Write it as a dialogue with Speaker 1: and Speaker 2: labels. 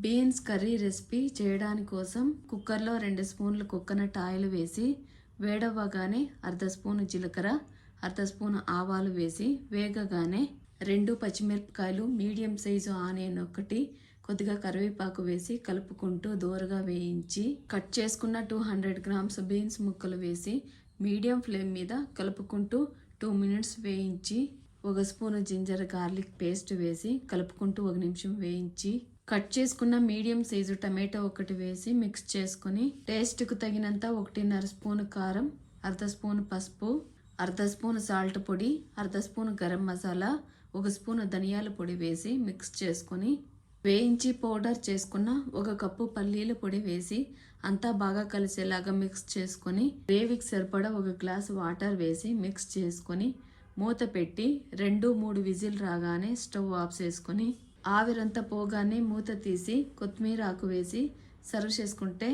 Speaker 1: beans curry recipe చేయడానికి కోసం కుక్కర్లో 2 స్పూన్లు కోకోనట్ ఆయిల్ వేసి వేడవ్వగానే అర్ధ స్పూను జీలకర్ర, అర్ధ స్పూను ఆవాలు వేసి వేగగానే 2 పచ్చిమిరపకాయలు, మీడియం సైజు ఆనియన్ ఒకటి, కొద్దిగా కరివేపాకు వేసి కలుపుకుంటూ దోరగా వేయించి కట్ చేసుకున్న 200 గ్రామ్స్ బీన్స్ ముక్కలు వేసి మీడియం ఫ్లేమ్ మీద కలుపుకుంటూ 2 మినిట్స్ వేయించి 1 స్పూను జింజర్ గార్లిక్ పేస్ట్ వేసి కలుపుకుంటూ 1 నిమిషం వేయించి కట్ చేసుకున్న మీడియం సైజు టమాటో ఒకటి వేసి మిక్స్ చేసుకుని టేస్ట్కు తగినంత 1.5 స్పూను కారం, అర్ధ స్పూను పసుపు, అర్ధ స్పూను సాల్ట్ పొడి, అర్ధ స్పూను గరం మసాలా, 1 స్పూను ధనియాల పొడి వేసి మిక్స్ చేసుకొని వేయించి పౌడర్ చేసుకున్న 1 కప్పు పల్లీల పొడి వేసి అంతా బాగా కలిసేలాగా మిక్స్ చేసుకొని గ్రేవీకి సరిపడా 1 గ్లాసు వాటర్ వేసి మిక్స్ చేసుకొని మూత పెట్టి 2-3 విజిల్ రాగానే స్టవ్ ఆఫ్ చేసుకొని ఆవిరంతా పోగానే మూత తీసి కొత్తిమీర ఆకు వేసి సర్వ్ చేసుకుంటే